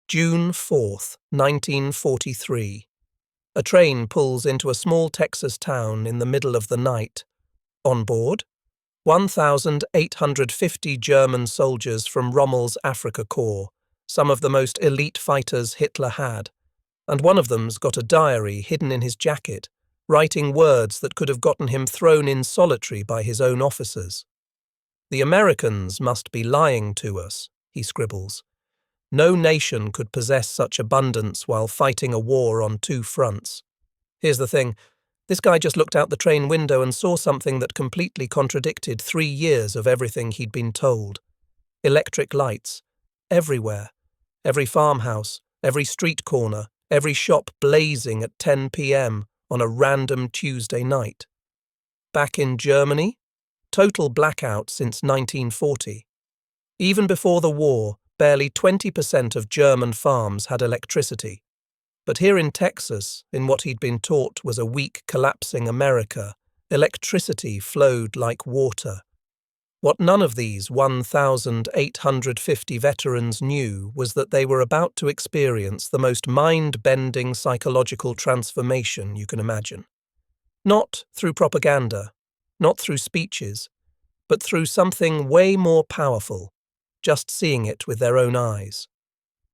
June 4th, 1943. A train pulls into a small Texas town in the middle of the night. On board, 1,850 German soldiers from Rommel's Afrika Korps, some of the most elite fighters Hitler had, and one of them's got a diary hidden in his jacket, writing words that could have gotten him thrown in solitary by his own officers. "The Americans must be lying to us," he scribbles. "No nation could possess such abundance while fighting a war on two fronts." Here's the thing. This guy just looked out the train window and saw something that completely contradicted 3 years of everything he'd been told. Electric lights. Everywhere. Every farmhouse, every street corner, every shop blazing at 10 p.m. on a random Tuesday night. Back in Germany, total blackout since 1940. Even before the war, barely 20% of German farms had electricity. But here in Texas, in what he'd been taught was a weak, collapsing America, electricity flowed like water. What none of these 1,850 veterans knew was that they were about to experience the most mind-bending psychological transformation you can imagine. Not through propaganda, not through speeches, but through something way more powerful, just seeing it with their own eyes.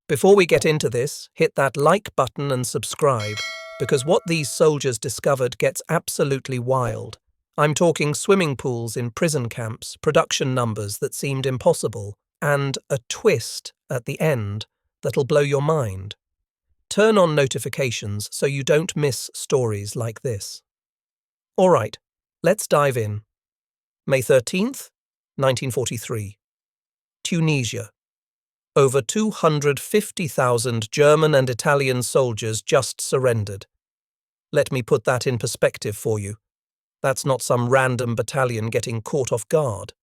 Before we get into this, hit that like button and subscribe, because what these soldiers discovered gets absolutely wild. I'm talking swimming pools in prison camps, production numbers that seemed impossible, and a twist at the end that'll blow your mind. Turn on notifications so you don't miss stories like this. All right, let's dive in. May 13th, 1943. Tunisia. Over 250,000 German and Italian soldiers just surrendered. Let me put that in perspective for you. That's not some random battalion getting caught off guard.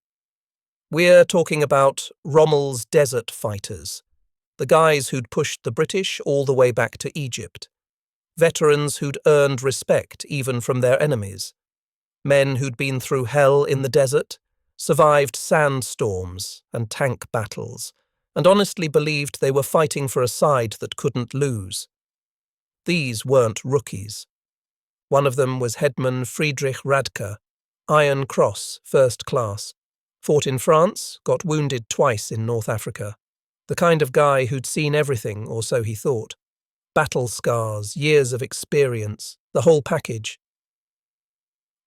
We're talking about Rommel's desert fighters, the guys who'd pushed the British all the way back to Egypt. Veterans who'd earned respect even from their enemies. Men who'd been through hell in the desert, survived sandstorms and tank battles, and honestly believed they were fighting for a side that couldn't lose. These weren't rookies. One of them was Headman Friedrich Radke, Iron Cross, First Class. Fought in France, got wounded twice in North Africa. The kind of guy who'd seen everything, or so he thought. Battle scars, years of experience, the whole package.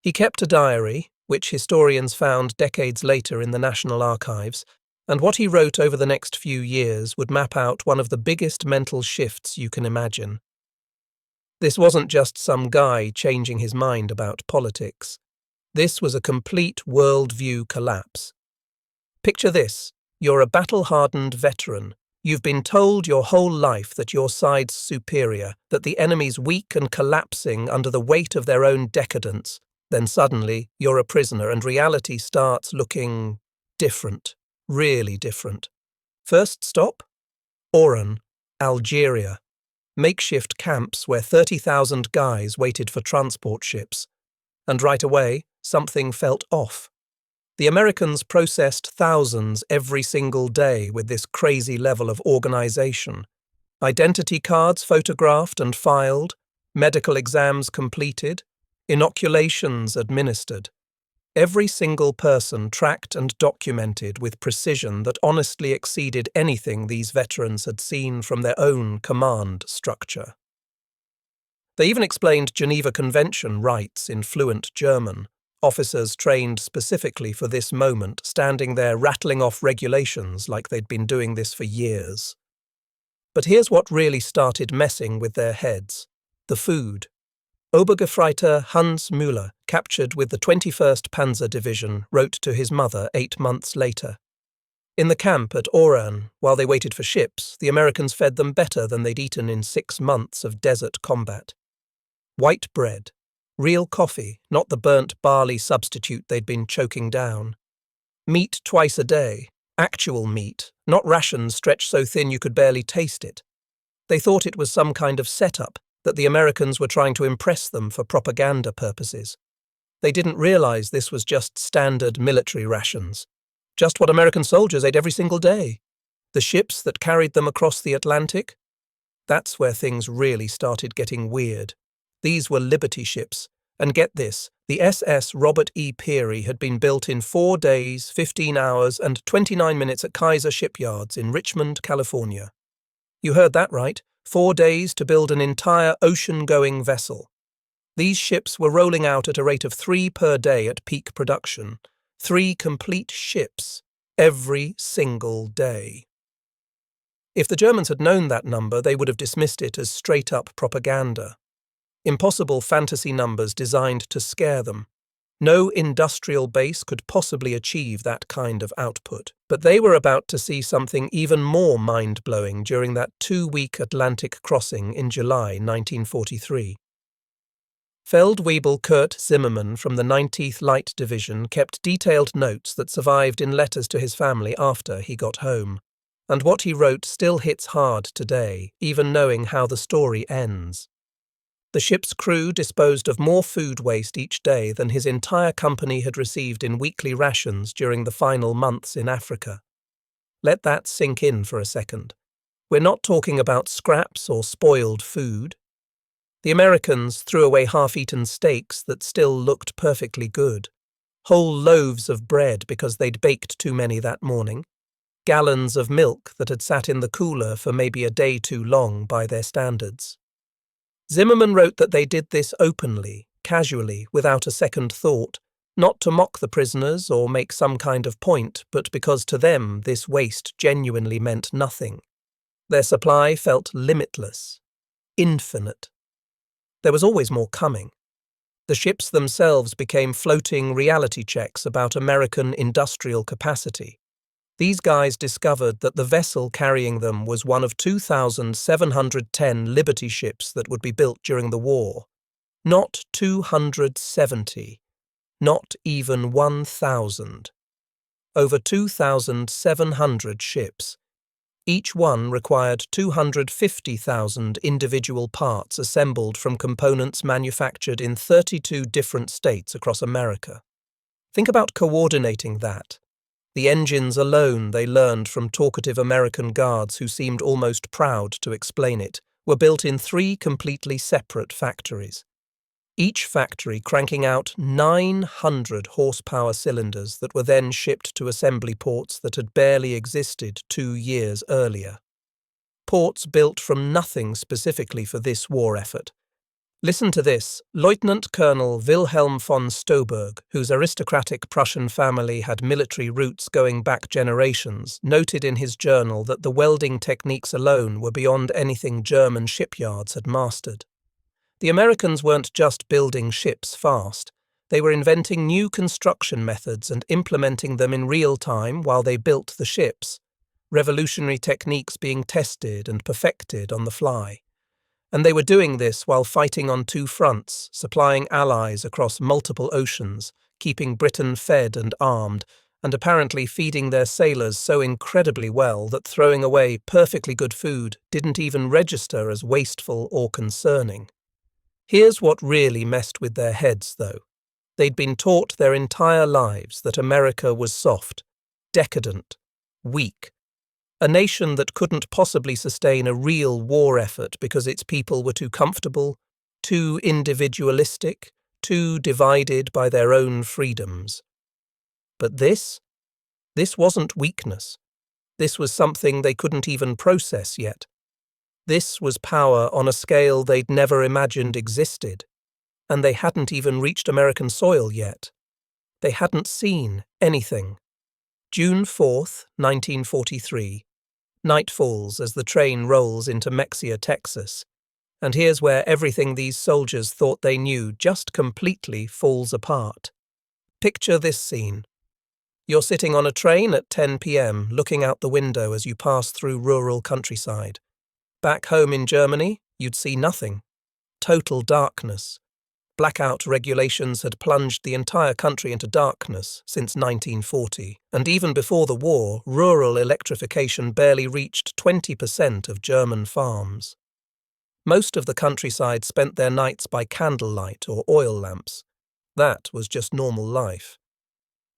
He kept a diary, which historians found decades later in the National Archives, and what he wrote over the next few years would map out one of the biggest mental shifts you can imagine. This wasn't just some guy changing his mind about politics. This was a complete worldview collapse. Picture this. You're a battle-hardened veteran. You've been told your whole life that your side's superior, that the enemy's weak and collapsing under the weight of their own decadence. Then suddenly, you're a prisoner and reality starts looking different. Really different. First stop? Oran, Algeria. Makeshift camps where 30,000 guys waited for transport ships. And right away, something felt off. The Americans processed thousands every single day with this crazy level of organization. Identity cards photographed and filed, medical exams completed, inoculations administered. Every single person tracked and documented with precision that honestly exceeded anything these veterans had seen from their own command structure. They even explained Geneva Convention rights in fluent German, officers trained specifically for this moment standing there rattling off regulations like they'd been doing this for years. But here's what really started messing with their heads: the food. Obergefreiter Hans Müller, captured with the 21st Panzer Division, wrote to his mother 8 months later. In the camp at Oran, while they waited for ships, the Americans fed them better than they'd eaten in 6 months of desert combat. White bread, real coffee, not the burnt barley substitute they'd been choking down. Meat twice a day, actual meat, not rations stretched so thin you could barely taste it. They thought it was some kind of setup, that the Americans were trying to impress them for propaganda purposes. They didn't realize this was just standard military rations, just what American soldiers ate every single day. The ships that carried them across the Atlantic? That's where things really started getting weird. These were Liberty ships, and get this, the SS Robert E. Peary had been built in 4 days, 15 hours, and 29 minutes at Kaiser Shipyards in Richmond, California. You heard that right, 4 days to build an entire ocean-going vessel. These ships were rolling out at a rate of 3 per day at peak production. 3 complete ships, every single day. If the Germans had known that number, they would have dismissed it as straight-up propaganda. Impossible fantasy numbers designed to scare them. No industrial base could possibly achieve that kind of output. But they were about to see something even more mind-blowing during that 2-week Atlantic crossing in July 1943. Feldwebel Kurt Zimmermann from the 19th Light Division kept detailed notes that survived in letters to his family after he got home. And what he wrote still hits hard today, even knowing how the story ends. The ship's crew disposed of more food waste each day than his entire company had received in weekly rations during the final months in Africa. Let that sink in for a second. We're not talking about scraps or spoiled food. The Americans threw away half-eaten steaks that still looked perfectly good, whole loaves of bread because they'd baked too many that morning, gallons of milk that had sat in the cooler for maybe a day too long by their standards. Zimmermann wrote that they did this openly, casually, without a second thought, not to mock the prisoners or make some kind of point, but because to them this waste genuinely meant nothing. Their supply felt limitless, infinite. There was always more coming. The ships themselves became floating reality checks about American industrial capacity. These guys discovered that the vessel carrying them was one of 2,710 Liberty ships that would be built during the war. Not 270. Not even 1,000. Over 2,700 ships. Each one required 250,000 individual parts assembled from components manufactured in 32 different states across America. Think about coordinating that. The engines alone, they learned from talkative American guards who seemed almost proud to explain it, were built in 3 completely separate factories. Each factory cranking out 900 horsepower cylinders that were then shipped to assembly ports that had barely existed 2 years earlier. Ports built from nothing specifically for this war effort. Listen to this. Lieutenant Colonel Wilhelm von Stauberg, whose aristocratic Prussian family had military roots going back generations, noted in his journal that the welding techniques alone were beyond anything German shipyards had mastered. The Americans weren't just building ships fast. They were inventing new construction methods and implementing them in real time while they built the ships, revolutionary techniques being tested and perfected on the fly. And they were doing this while fighting on 2 fronts, supplying allies across multiple oceans, keeping Britain fed and armed, and apparently feeding their sailors so incredibly well that throwing away perfectly good food didn't even register as wasteful or concerning. Here's what really messed with their heads, though. They'd been taught their entire lives that America was soft, decadent, weak, a nation that couldn't possibly sustain a real war effort because its people were too comfortable, too individualistic, too divided by their own freedoms. But this wasn't weakness. This was something they couldn't even process yet. This was power on a scale they'd never imagined existed, and they hadn't even reached American soil yet. They hadn't seen anything. June 4th, 1943. Night falls as the train rolls into Mexia, Texas, and here's where everything these soldiers thought they knew just completely falls apart. Picture this scene. You're sitting on a train at 10 p.m., looking out the window as you pass through rural countryside. Back home in Germany, you'd see nothing. Total darkness. Blackout regulations had plunged the entire country into darkness since 1940, and even before the war, rural electrification barely reached 20% of German farms. Most of the countryside spent their nights by candlelight or oil lamps. That was just normal life.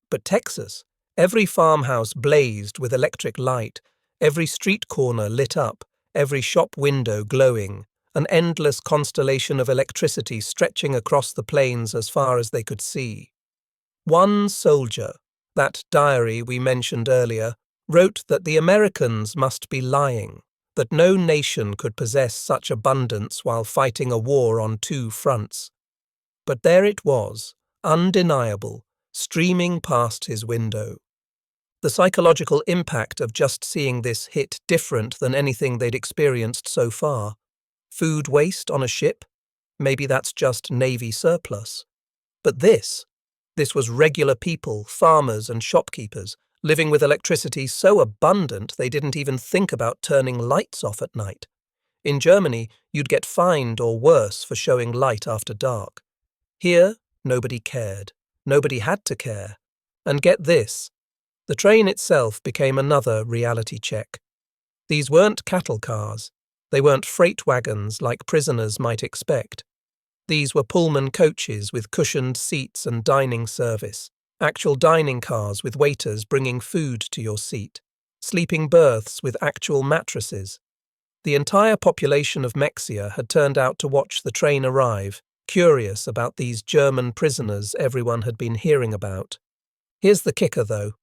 But Texas, every farmhouse blazed with electric light, Every street corner lit up, every shop window glowing, an endless constellation of electricity stretching across the plains as far as they could see. One soldier, that diary we mentioned earlier, wrote that the Americans must be lying, that no nation could possess such abundance while fighting a war on two fronts. But there it was, undeniable, streaming past his window. The psychological impact of just seeing this hit different than anything they'd experienced so far. Food waste on a ship? Maybe that's just Navy surplus. But this was regular people, farmers and shopkeepers, living with electricity so abundant they didn't even think about turning lights off at night. In Germany, you'd get fined or worse for showing light after dark. Here, nobody cared. Nobody had to care. And get this, the train itself became another reality check. These weren't cattle cars. They weren't freight wagons like prisoners might expect. These were Pullman coaches with cushioned seats and dining service, actual dining cars with waiters bringing food to your seat, sleeping berths with actual mattresses. The entire population of Mexia had turned out to watch the train arrive, curious about these German prisoners everyone had been hearing about. Here's the kicker, though.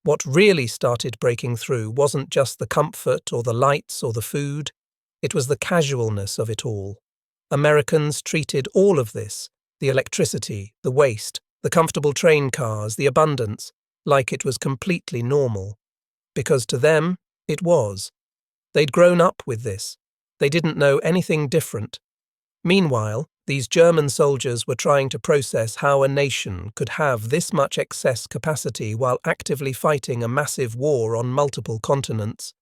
What really started breaking through wasn't just the comfort or the lights or the food. It was the casualness of it all. Americans treated all of this, the electricity, the waste, the comfortable train cars, the abundance, like it was completely normal. Because to them, it was. They'd grown up with this. They didn't know anything different. Meanwhile, these German soldiers were trying to process how a nation could have this much excess capacity while actively fighting a massive war on multiple continents.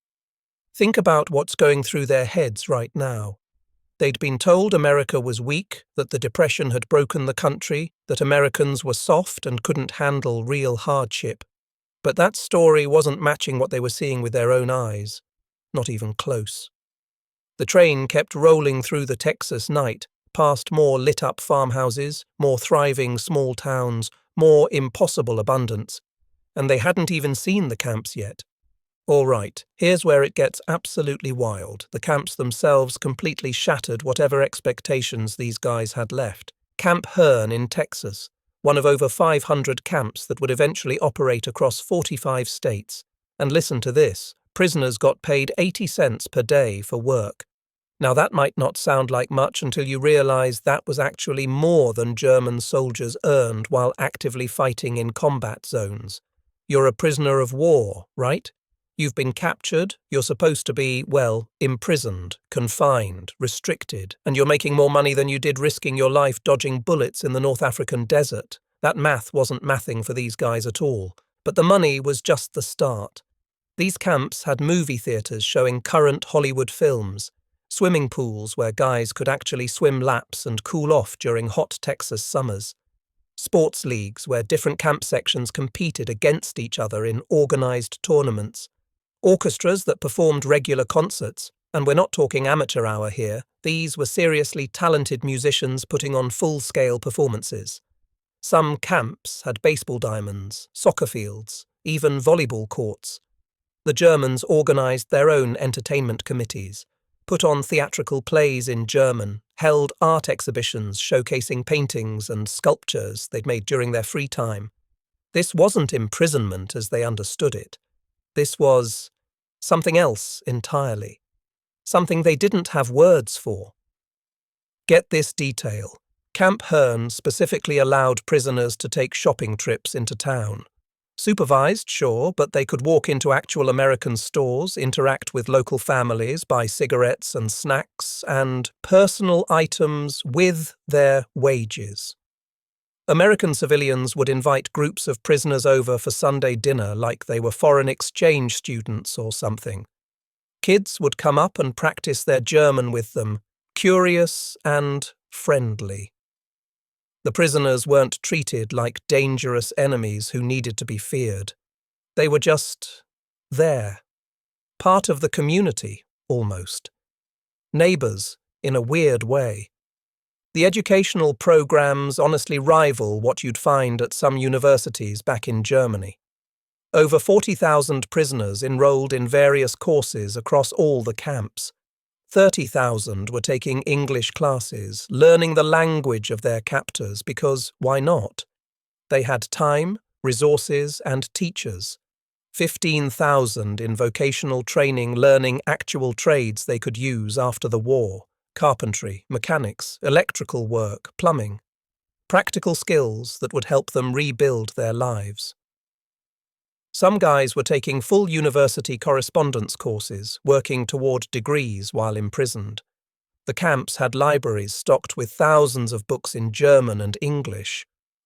Think about what's going through their heads right now. They'd been told America was weak, that the Depression had broken the country, that Americans were soft and couldn't handle real hardship. But that story wasn't matching what they were seeing with their own eyes. Not even close. The train kept rolling through the Texas night, past more lit-up farmhouses, more thriving small towns, more impossible abundance. And they hadn't even seen the camps yet. All right, here's where it gets absolutely wild. The camps themselves completely shattered whatever expectations these guys had left. Camp Hearn in Texas, one of over 500 camps that would eventually operate across 45 states. And listen to this, prisoners got paid 80 cents per day for work. Now that might not sound like much until you realize that was actually more than German soldiers earned while actively fighting in combat zones. You're a prisoner of war, right? You've been captured, you're supposed to be, well, imprisoned, confined, restricted, and you're making more money than you did risking your life dodging bullets in the North African desert. That math wasn't mathing for these guys at all, but the money was just the start. These camps had movie theaters showing current Hollywood films, swimming pools where guys could actually swim laps and cool off during hot Texas summers, sports leagues where different camp sections competed against each other in organized tournaments, orchestras that performed regular concerts, and we're not talking amateur hour here, these were seriously talented musicians putting on full-scale performances. Some camps had baseball diamonds, soccer fields, even volleyball courts. The Germans organized their own entertainment committees, put on theatrical plays in German, held art exhibitions showcasing paintings and sculptures they'd made during their free time. This wasn't imprisonment as they understood it. This was something else entirely. Something they didn't have words for. Get this detail. Camp Hearn specifically allowed prisoners to take shopping trips into town. Supervised, sure, but they could walk into actual American stores, interact with local families, buy cigarettes and snacks, and personal items with their wages. American civilians would invite groups of prisoners over for Sunday dinner like they were foreign exchange students or something. Kids would come up and practice their German with them, curious and friendly. The prisoners weren't treated like dangerous enemies who needed to be feared. They were just there, part of the community, almost. Neighbors, in a weird way. The educational programs honestly rival what you'd find at some universities back in Germany. Over 40,000 prisoners enrolled in various courses across all the camps. 30,000 were taking English classes, learning the language of their captors because, why not? They had time, resources, and teachers. 15,000 in vocational training learning actual trades they could use after the war: carpentry, mechanics, electrical work, plumbing. Practical skills that would help them rebuild their lives. Some guys were taking full university correspondence courses, working toward degrees while imprisoned. The camps had libraries stocked with thousands of books in German and English.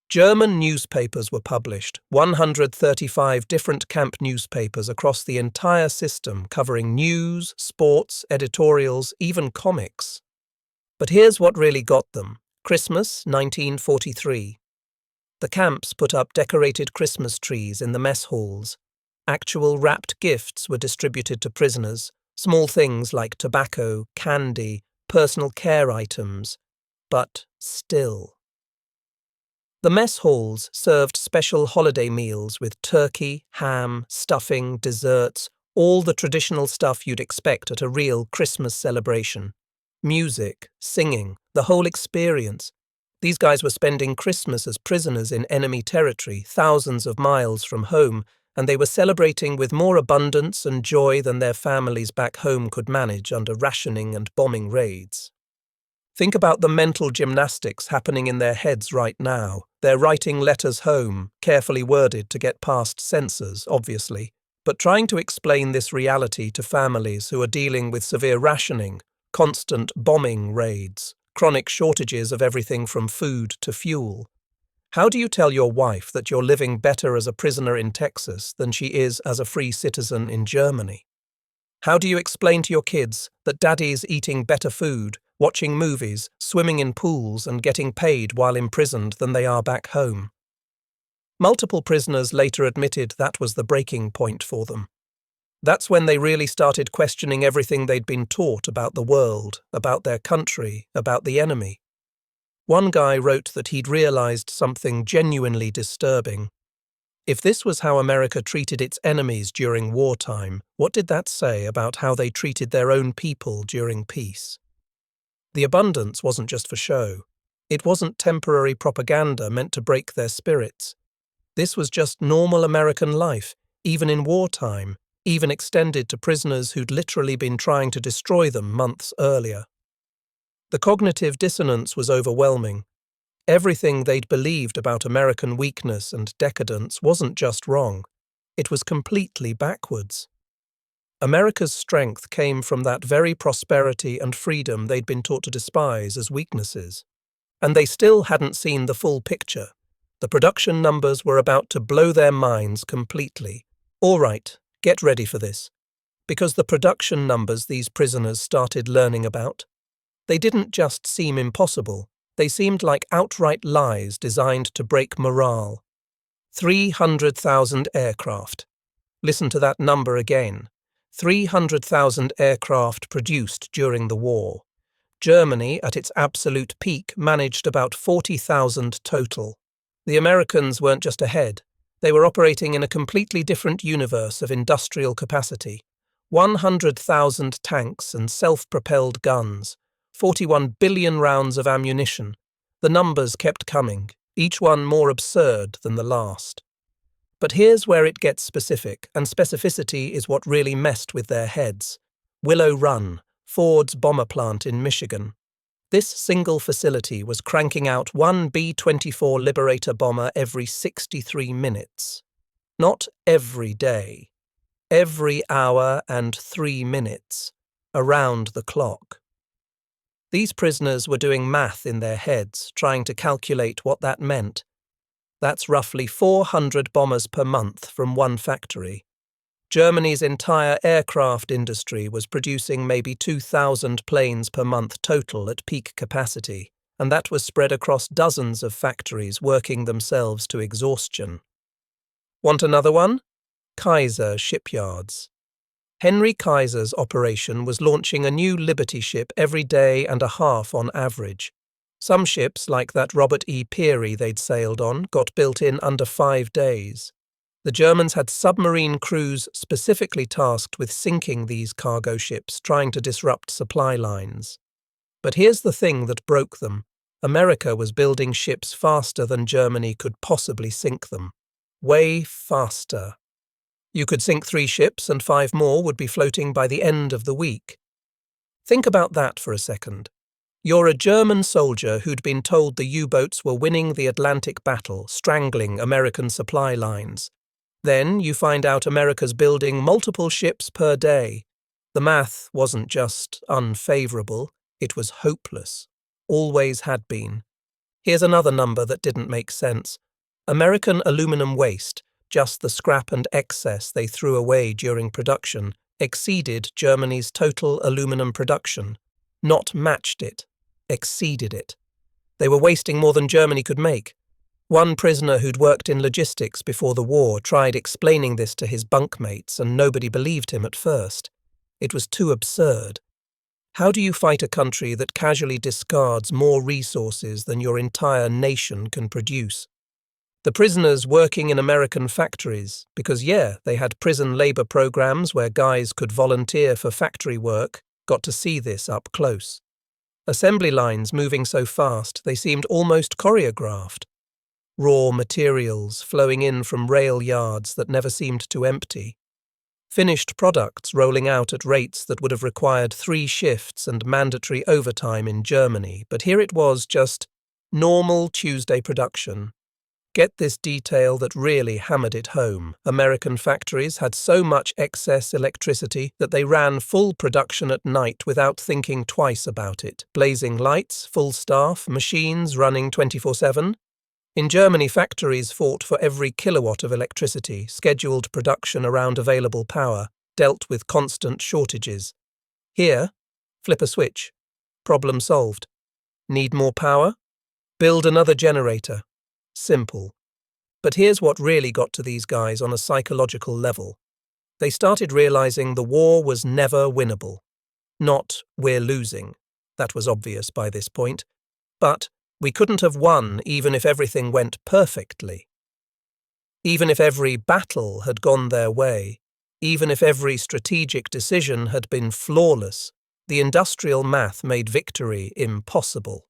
German newspapers were published, 135 different camp newspapers across the entire system, covering news, sports, editorials, even comics. But here's what really got them. Christmas, 1943. The camps put up decorated Christmas trees in the mess halls. Actual wrapped gifts were distributed to prisoners, small things like tobacco, candy, personal care items. But still. The mess halls served special holiday meals with turkey, ham, stuffing, desserts, all the traditional stuff you'd expect at a real Christmas celebration. Music, singing, the whole experience. These guys were spending Christmas as prisoners in enemy territory, thousands of miles from home, and they were celebrating with more abundance and joy than their families back home could manage under rationing and bombing raids. Think about the mental gymnastics happening in their heads right now. They're writing letters home, carefully worded to get past censors, obviously, but trying to explain this reality to families who are dealing with severe rationing, constant bombing raids, chronic shortages of everything from food to fuel. How do you tell your wife that you're living better as a prisoner in Texas than she is as a free citizen in Germany? How do you explain to your kids that daddy's eating better food, watching movies, swimming in pools, and getting paid while imprisoned than they are back home? Multiple prisoners later admitted that was the breaking point for them. That's when they really started questioning everything they'd been taught about the world, about their country, about the enemy. One guy wrote that he'd realized something genuinely disturbing. If this was how America treated its enemies during wartime, what did that say about how they treated their own people during peace? The abundance wasn't just for show. It wasn't temporary propaganda meant to break their spirits. This was just normal American life, even in wartime, even extended to prisoners who'd literally been trying to destroy them months earlier. The cognitive dissonance was overwhelming. Everything they'd believed about American weakness and decadence wasn't just wrong. It was completely backwards. America's strength came from that very prosperity and freedom they'd been taught to despise as weaknesses. And they still hadn't seen the full picture. The production numbers were about to blow their minds completely. All right, get ready for this. Because the production numbers these prisoners started learning about, they didn't just seem impossible. They seemed like outright lies designed to break morale. 300,000 aircraft. Listen to that number again. 300,000 aircraft produced during the war. Germany, at its absolute peak, managed about 40,000 total. The Americans weren't just ahead. They were operating in a completely different universe of industrial capacity. 100,000 tanks and self-propelled guns. 41 billion rounds of ammunition. The numbers kept coming, each one more absurd than the last. But here's where it gets specific, and specificity is what really messed with their heads. Willow Run, Ford's bomber plant in Michigan. This single facility was cranking out one B-24 Liberator bomber every 63 minutes. Not every day. Every hour and 3 minutes. Around the clock. These prisoners were doing math in their heads, trying to calculate what that meant. That's roughly 400 bombers per month from one factory. Germany's entire aircraft industry was producing maybe 2,000 planes per month total at peak capacity, and that was spread across dozens of factories working themselves to exhaustion. Want another one? Kaiser shipyards. Henry Kaiser's operation was launching a new Liberty ship every day and a half on average. Some ships, like that Robert E. Peary they'd sailed on, got built in under 5 days. The Germans had submarine crews specifically tasked with sinking these cargo ships, trying to disrupt supply lines. But here's the thing that broke them. America was building ships faster than Germany could possibly sink them. Way faster. You could sink 3 ships and 5 more would be floating by the end of the week. Think about that for a second. You're a German soldier who'd been told the U-boats were winning the Atlantic battle, strangling American supply lines. Then you find out America's building multiple ships per day. The math wasn't just unfavourable, it was hopeless. Always had been. Here's another number that didn't make sense. American aluminum waste, just the scrap and excess they threw away during production, exceeded Germany's total aluminum production. Not matched it, exceeded it. They were wasting more than Germany could make. One prisoner who'd worked in logistics before the war tried explaining this to his bunkmates, and nobody believed him at first. It was too absurd. How do you fight a country that casually discards more resources than your entire nation can produce? The prisoners working in American factories, because they had prison labor programs where guys could volunteer for factory work, got to see this up close. Assembly lines moving so fast they seemed almost choreographed. Raw materials flowing in from rail yards that never seemed to empty. Finished products rolling out at rates that would have required 3 shifts and mandatory overtime in Germany, but here it was just normal Tuesday production. Get this detail that really hammered it home. American factories had so much excess electricity that they ran full production at night without thinking twice about it. Blazing lights, full staff, machines running 24/7. In Germany, factories fought for every kilowatt of electricity, scheduled production around available power, dealt with constant shortages. Here, flip a switch. Problem solved. Need more power? Build another generator. Simple. But here's what really got to these guys on a psychological level. They started realizing the war was never winnable. Not, we're losing. That was obvious by this point. But we couldn't have won even if everything went perfectly. Even if every battle had gone their way, even if every strategic decision had been flawless, the industrial math made victory impossible.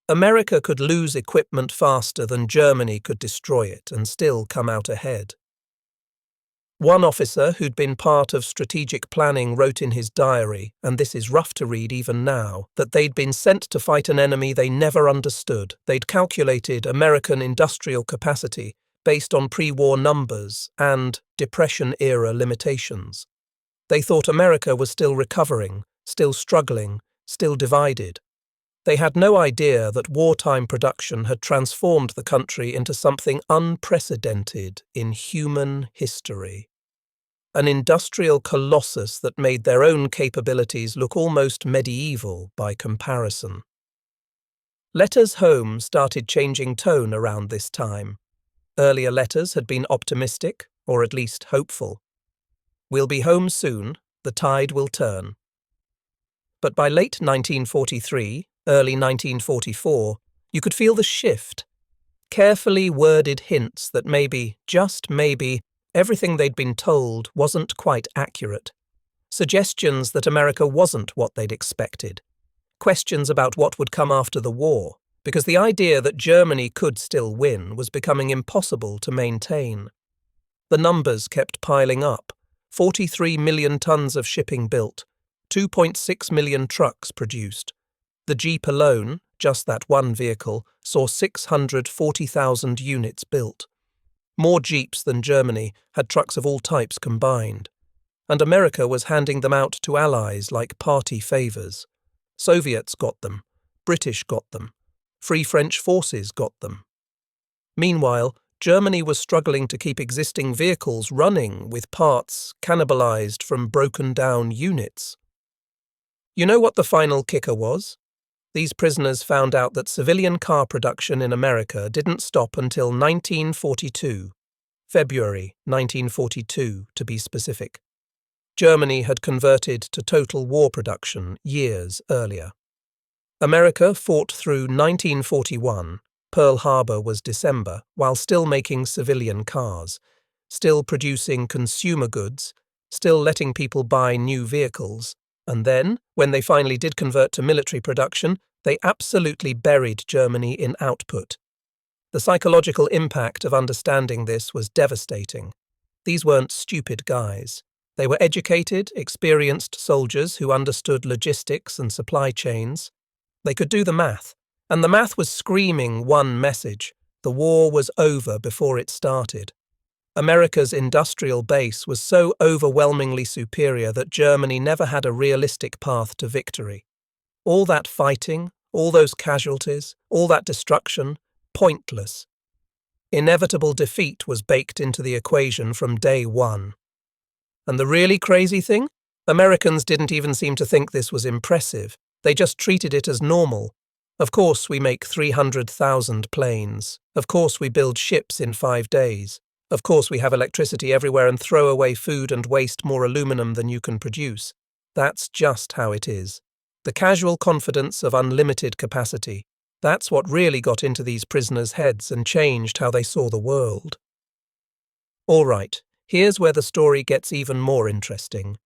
America could lose equipment faster than Germany could destroy it and still come out ahead. One officer who'd been part of strategic planning wrote in his diary, and this is rough to read even now, that they'd been sent to fight an enemy they never understood. They'd calculated American industrial capacity based on pre-war numbers and Depression-era limitations. They thought America was still recovering, still struggling, still divided. They had no idea that wartime production had transformed the country into something unprecedented in human history. An industrial colossus that made their own capabilities look almost medieval by comparison. Letters home started changing tone around this time. Earlier letters had been optimistic, or at least hopeful. We'll be home soon, the tide will turn. But by late 1943, early 1944, you could feel the shift. Carefully worded hints that maybe, just maybe, everything they'd been told wasn't quite accurate. Suggestions that America wasn't what they'd expected. Questions about what would come after the war, because the idea that Germany could still win was becoming impossible to maintain. The numbers kept piling up. 43 million tons of shipping built, 2.6 million trucks produced. The Jeep alone, just that one vehicle, saw 640,000 units built. More Jeeps than Germany had trucks of all types combined. And America was handing them out to allies like party favours. Soviets got them, British got them, Free French forces got them. Meanwhile, Germany was struggling to keep existing vehicles running with parts cannibalized from broken-down units. You know what the final kicker was? These prisoners found out that civilian car production in America didn't stop until 1942, February 1942 to be specific. Germany had converted to total war production years earlier. America fought through 1941, Pearl Harbor was December, while still making civilian cars. still producing consumer goods, still letting people buy new vehicles. And then, when they finally did convert to military production, they absolutely buried Germany in output. The psychological impact of understanding this was devastating. These weren't stupid guys. They were educated, experienced soldiers who understood logistics and supply chains. They could do the math, and the math was screaming one message: the war was over before it started. America's industrial base was so overwhelmingly superior that Germany never had a realistic path to victory. All that fighting, all those casualties, all that destruction, pointless. Inevitable defeat was baked into the equation from day one. And the really crazy thing? Americans didn't even seem to think this was impressive. They just treated it as normal. Of course we make 300,000 planes. Of course we build ships in 5 days. Of course we have electricity everywhere and throw away food and waste more aluminum than you can produce. That's just how it is. The casual confidence of unlimited capacity. That's what really got into these prisoners' heads and changed how they saw the world. All right, here's where the story gets even more interesting.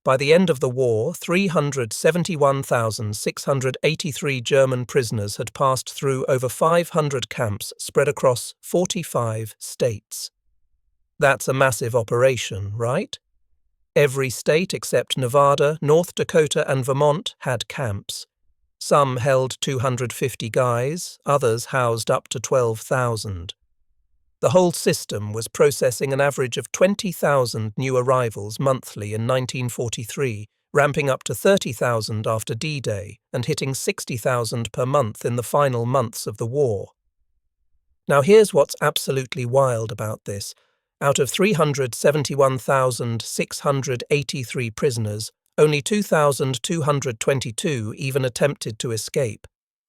By the end of the war, 371,683 German prisoners had passed through over 500 camps spread across 45 states. That's a massive operation, right? Every state except Nevada, North Dakota, and Vermont had camps. Some held 250 guys, others housed up to 12,000. The whole system was processing an average of 20,000 new arrivals monthly in 1943, ramping up to 30,000 after D-Day and hitting 60,000 per month in the final months of the war. Now here's what's absolutely wild about this. Out of 371,683 prisoners, only 2,222 even attempted to escape.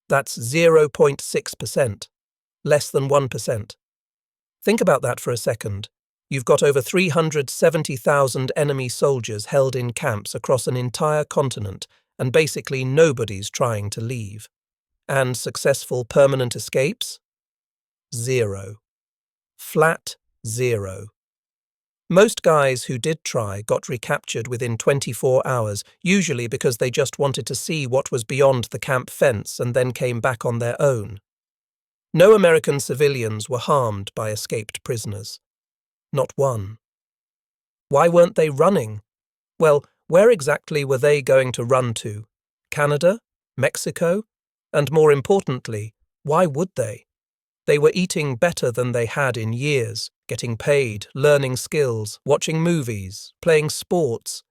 That's 0.6%, less than 1%. Think about that for a second. You've got over 370,000 enemy soldiers held in camps across an entire continent, and basically nobody's trying to leave. And successful permanent escapes? Zero. Flat zero. Most guys who did try got recaptured within 24 hours, usually because they just wanted to see what was beyond the camp fence and then came back on their own. No American civilians were harmed by escaped prisoners. Not one. Why weren't they running? Well, where exactly were they going to run to? Canada? Mexico? And more importantly, why would they? They were eating better than they had in years, getting paid, learning skills, watching movies, playing sports.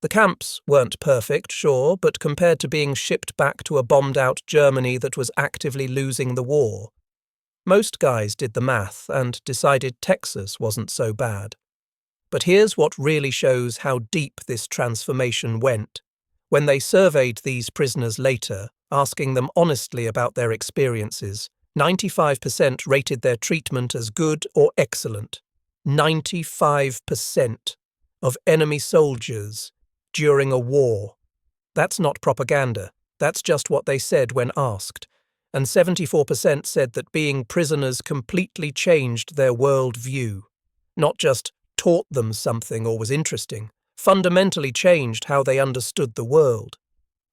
The camps weren't perfect, sure, but compared to being shipped back to a bombed-out Germany that was actively losing the war, most guys did the math and decided Texas wasn't so bad. But here's what really shows how deep this transformation went. When they surveyed these prisoners later, asking them honestly about their experiences, 95% rated their treatment as good or excellent. 95% of enemy soldiers during a war. That's not propaganda. That's just what they said when asked. And 74% said that being prisoners completely changed their world view. Not just taught them something or was interesting, fundamentally changed how they understood the world.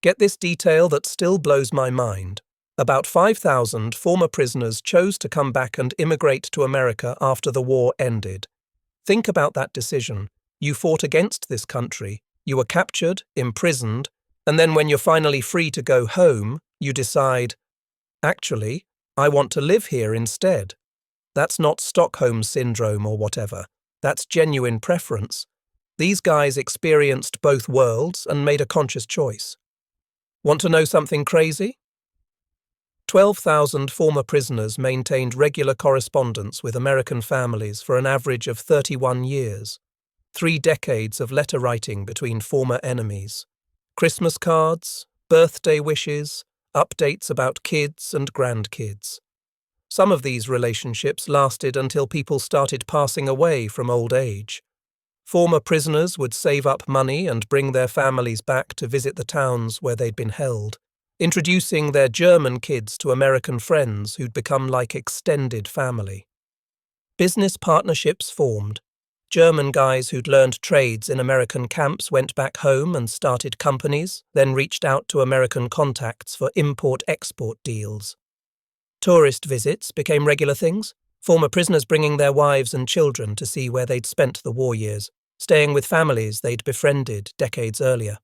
Get this detail that still blows my mind. About 5,000 former prisoners chose to come back and immigrate to America after the war ended. Think about that decision. You fought against this country, you were captured, imprisoned, and then when you're finally free to go home, you decide, actually, I want to live here instead. That's not Stockholm Syndrome or whatever. That's genuine preference. These guys experienced both worlds and made a conscious choice. Want to know something crazy? 12,000 former prisoners maintained regular correspondence with American families for an average of 31 years. 3 decades of letter writing between former enemies. Christmas cards, birthday wishes, updates about kids and grandkids. Some of these relationships lasted until people started passing away from old age. Former prisoners would save up money and bring their families back to visit the towns where they'd been held, introducing their German kids to American friends who'd become like extended family. Business partnerships formed. German guys who'd learned trades in American camps went back home and started companies, then reached out to American contacts for import-export deals. Tourist visits became regular things, former prisoners bringing their wives and children to see where they'd spent the war years, staying with families they'd befriended decades earlier.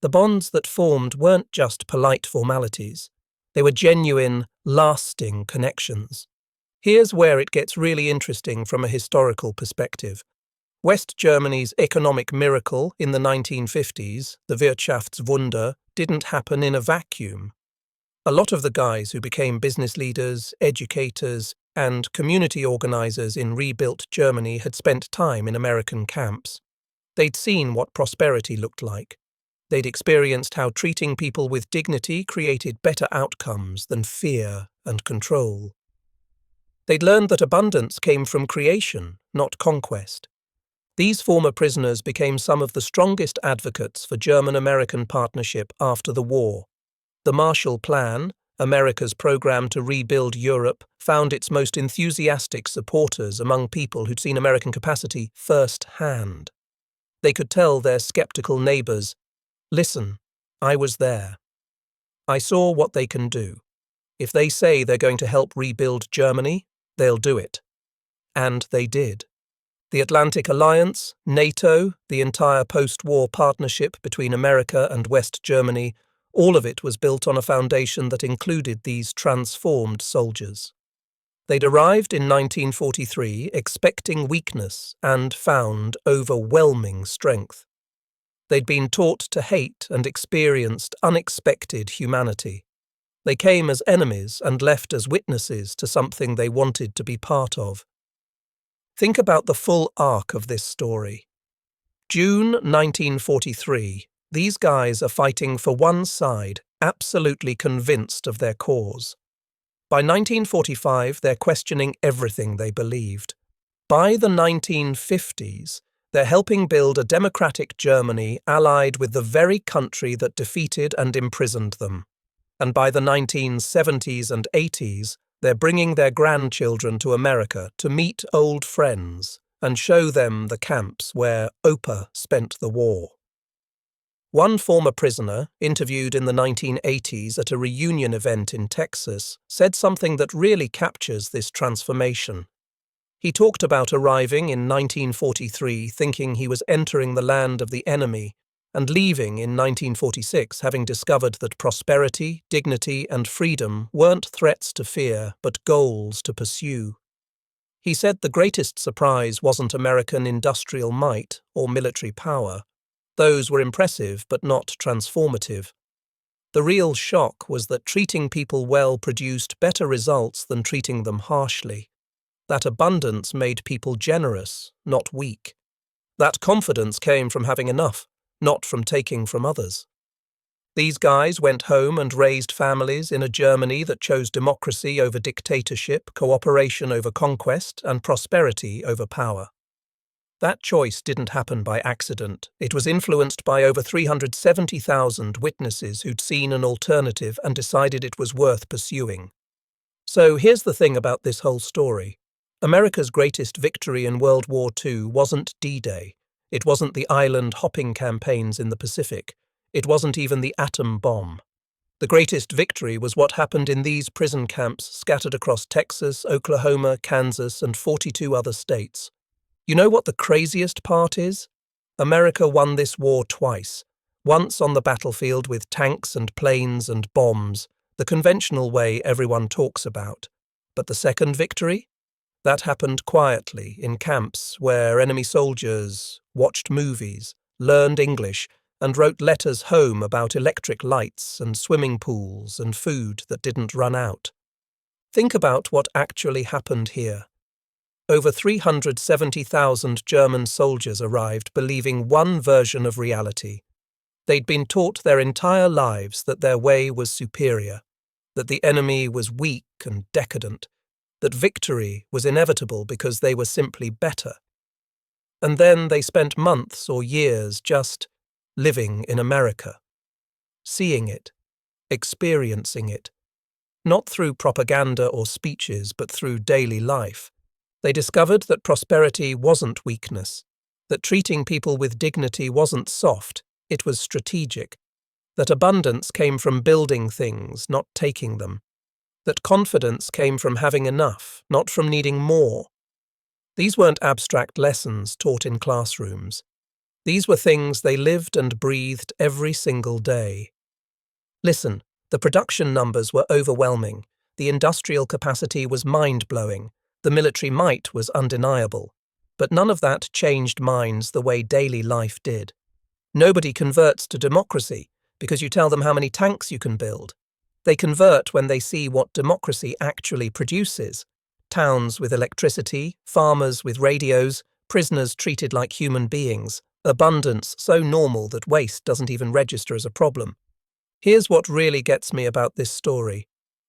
The bonds that formed weren't just polite formalities. They were genuine, lasting connections. Here's where it gets really interesting from a historical perspective. West Germany's economic miracle in the 1950s, the Wirtschaftswunder, didn't happen in a vacuum. A lot of the guys who became business leaders, educators, and community organizers in rebuilt Germany had spent time in American camps. They'd seen what prosperity looked like. They'd experienced how treating people with dignity created better outcomes than fear and control. They'd learned that abundance came from creation, not conquest. These former prisoners became some of the strongest advocates for German-American partnership after the war. The Marshall Plan, America's program to rebuild Europe, found its most enthusiastic supporters among people who'd seen American capacity firsthand. They could tell their skeptical neighbors, "Listen, I was there. I saw what they can do. If they say they're going to help rebuild Germany, they'll do it." And they did. The Atlantic Alliance, NATO, the entire post-war partnership between America and West Germany, all of it was built on a foundation that included these transformed soldiers. They'd arrived in 1943 expecting weakness and found overwhelming strength. They'd been taught to hate and experienced unexpected humanity. They came as enemies and left as witnesses to something they wanted to be part of. Think about the full arc of this story. June 1943, these guys are fighting for one side, absolutely convinced of their cause. By 1945, they're questioning everything they believed. By the 1950s, they're helping build a democratic Germany allied with the very country that defeated and imprisoned them. And by the 1970s and 80s, they're bringing their grandchildren to America to meet old friends and show them the camps where Opa spent the war. One former prisoner, interviewed in the 1980s at a reunion event in Texas, said something that really captures this transformation. He talked about arriving in 1943 thinking he was entering the land of the enemy, and leaving in 1946 having discovered that prosperity, dignity, and freedom weren't threats to fear, but goals to pursue. He said the greatest surprise wasn't American industrial might or military power. Those were impressive but not transformative. The real shock was that treating people well produced better results than treating them harshly. That abundance made people generous, not weak. That confidence came from having enough, not from taking from others. These guys went home and raised families in a Germany that chose democracy over dictatorship, cooperation over conquest, and prosperity over power. That choice didn't happen by accident. It was influenced by over 370,000 witnesses who'd seen an alternative and decided it was worth pursuing. So here's the thing about this whole story. America's greatest victory in World War II wasn't D-Day. It wasn't the island-hopping campaigns in the Pacific. It wasn't even the atom bomb. The greatest victory was what happened in these prison camps scattered across Texas, Oklahoma, Kansas, and 42 other states. You know what the craziest part is? America won this war twice. Once on the battlefield with tanks and planes and bombs, the conventional way everyone talks about. But the second victory? That happened quietly in camps where enemy soldiers watched movies, learned English, and wrote letters home about electric lights and swimming pools and food that didn't run out. Think about what actually happened here. Over 370,000 German soldiers arrived believing one version of reality. They'd been taught their entire lives that their way was superior, that the enemy was weak and decadent, that victory was inevitable because they were simply better. And then they spent months or years just living in America, seeing it, experiencing it, not through propaganda or speeches, but through daily life. They discovered that prosperity wasn't weakness, that treating people with dignity wasn't soft, it was strategic, that abundance came from building things, not taking them, that confidence came from having enough, not from needing more. These weren't abstract lessons taught in classrooms. These were things they lived and breathed every single day. Listen, the production numbers were overwhelming, the industrial capacity was mind-blowing, the military might was undeniable, but none of that changed minds the way daily life did. Nobody converts to democracy because you tell them how many tanks you can build. They convert when they see what democracy actually produces. Towns with electricity, farmers with radios, prisoners treated like human beings, abundance so normal that waste doesn't even register as a problem. Here's what really gets me about this story.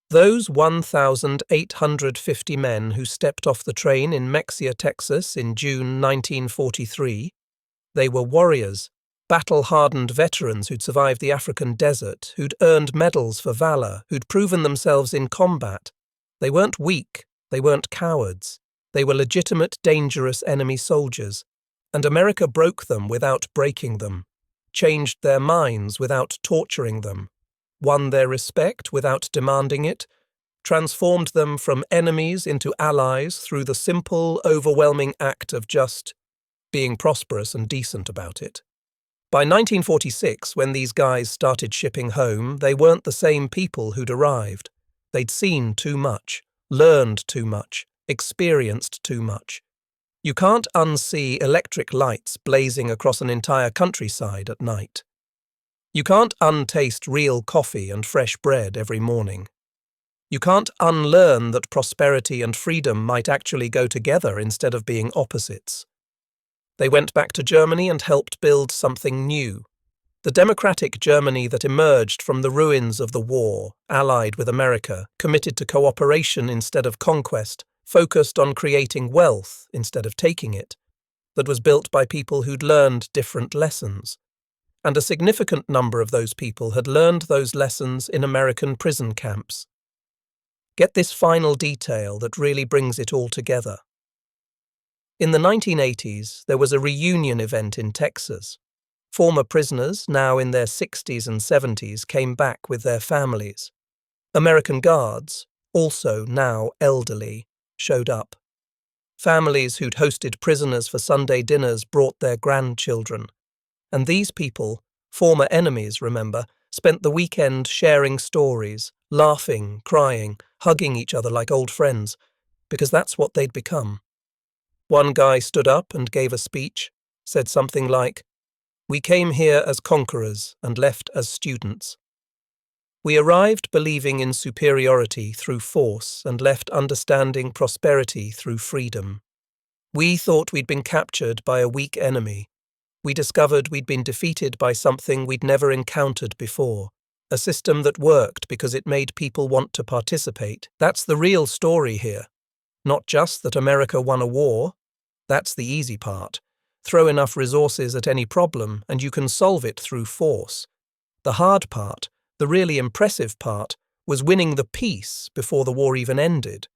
Those 1,850 men who stepped off the train in Mexia, Texas in June 1943, they were warriors, battle-hardened veterans who'd survived the African desert, who'd earned medals for valor, who'd proven themselves in combat. They weren't weak, they weren't cowards. They were legitimate, dangerous enemy soldiers. And America broke them without breaking them, changed their minds without torturing them, won their respect without demanding it, transformed them from enemies into allies through the simple, overwhelming act of just being prosperous and decent about it. By 1946, when these guys started shipping home, they weren't the same people who'd arrived. They'd seen too much, learned too much, experienced too much. You can't unsee electric lights blazing across an entire countryside at night. You can't untaste real coffee and fresh bread every morning. You can't unlearn that prosperity and freedom might actually go together instead of being opposites. They went back to Germany and helped build something new. The democratic Germany that emerged from the ruins of the war, allied with America, committed to cooperation instead of conquest, focused on creating wealth instead of taking it, that was built by people who'd learned different lessons. And a significant number of those people had learned those lessons in American prison camps. Get this final detail that really brings it all together. In the 1980s, there was a reunion event in Texas. Former prisoners, now in their 60s and 70s, came back with their families. American guards, also now elderly, showed up. Families who'd hosted prisoners for Sunday dinners brought their grandchildren. And these people, former enemies, remember, spent the weekend sharing stories, laughing, crying, hugging each other like old friends, because that's what they'd become. One guy stood up and gave a speech, said something like, "We came here as conquerors and left as students. We arrived believing in superiority through force and left understanding prosperity through freedom. We thought we'd been captured by a weak enemy. We discovered we'd been defeated by something we'd never encountered before, a system that worked because it made people want to participate. That's the real story here. Not just that America won a war. That's the easy part. Throw enough resources at any problem and you can solve it through force. The hard part, the really impressive part, was winning the peace before the war even ended.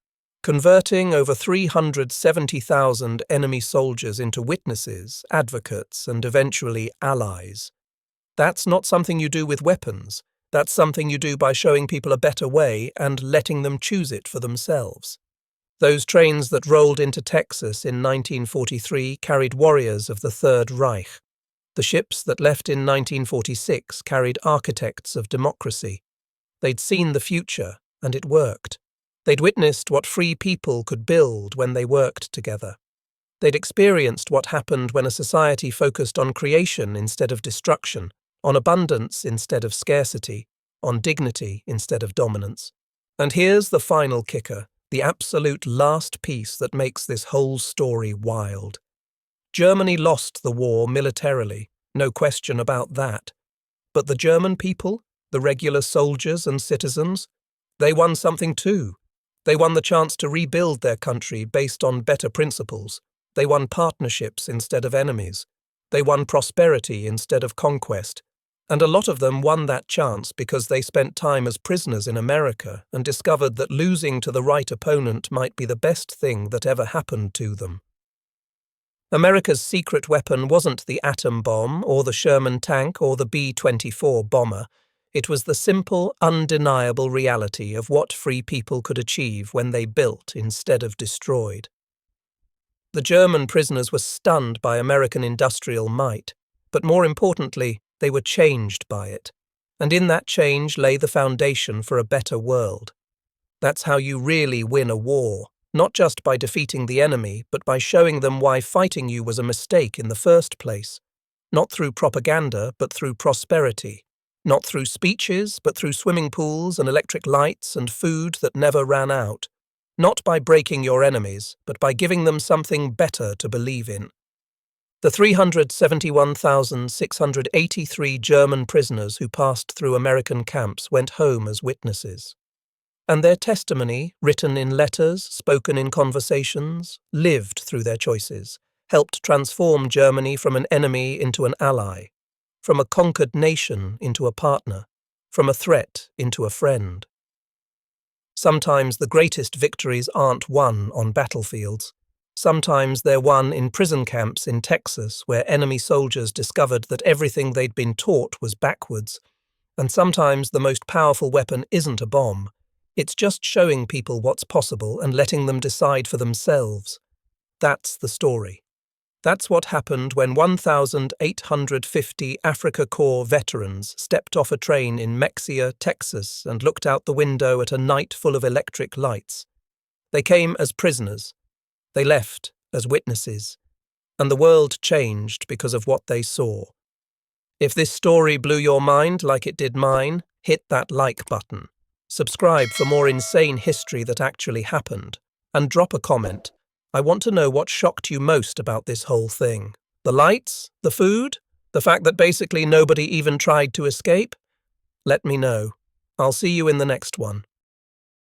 Converting over 370,000 enemy soldiers into witnesses, advocates, and eventually allies. That's not something you do with weapons. That's something you do by showing people a better way and letting them choose it for themselves. Those trains that rolled into Texas in 1943 carried warriors of the Third Reich. The ships that left in 1946 carried architects of democracy. They'd seen the future, and it worked. They'd witnessed what free people could build when they worked together. They'd experienced what happened when a society focused on creation instead of destruction, on abundance instead of scarcity, on dignity instead of dominance. And here's the final kicker, the absolute last piece that makes this whole story wild. Germany lost the war militarily, no question about that. But the German people, the regular soldiers and citizens, they won something too. They won the chance to rebuild their country based on better principles. They won partnerships instead of enemies. They won prosperity instead of conquest. And a lot of them won that chance because they spent time as prisoners in America and discovered that losing to the right opponent might be the best thing that ever happened to them. America's secret weapon wasn't the atom bomb or the Sherman tank or the B-24 bomber. It was the simple, undeniable reality of what free people could achieve when they built instead of destroyed. The German prisoners were stunned by American industrial might, but more importantly, they were changed by it. And in that change lay the foundation for a better world. That's how you really win a war, not just by defeating the enemy, but by showing them why fighting you was a mistake in the first place. Not through propaganda, but through prosperity. Not through speeches, but through swimming pools and electric lights and food that never ran out. Not by breaking your enemies, but by giving them something better to believe in. The 371,683 German prisoners who passed through American camps went home as witnesses. And their testimony, written in letters, spoken in conversations, lived through their choices, helped transform Germany from an enemy into an ally, from a conquered nation into a partner, from a threat into a friend. Sometimes the greatest victories aren't won on battlefields. Sometimes they're won in prison camps in Texas where enemy soldiers discovered that everything they'd been taught was backwards. And sometimes the most powerful weapon isn't a bomb. It's just showing people what's possible and letting them decide for themselves. That's the story. That's what happened when 1,850 Africa Corps veterans stepped off a train in Mexia, Texas, and looked out the window at a night full of electric lights. They came as prisoners. They left as witnesses. And the world changed because of what they saw. If this story blew your mind like it did mine, hit that like button. Subscribe for more insane history that actually happened. And drop a comment. I want to know what shocked you most about this whole thing. The lights? The food? The fact that basically nobody even tried to escape? Let me know. I'll see you in the next one.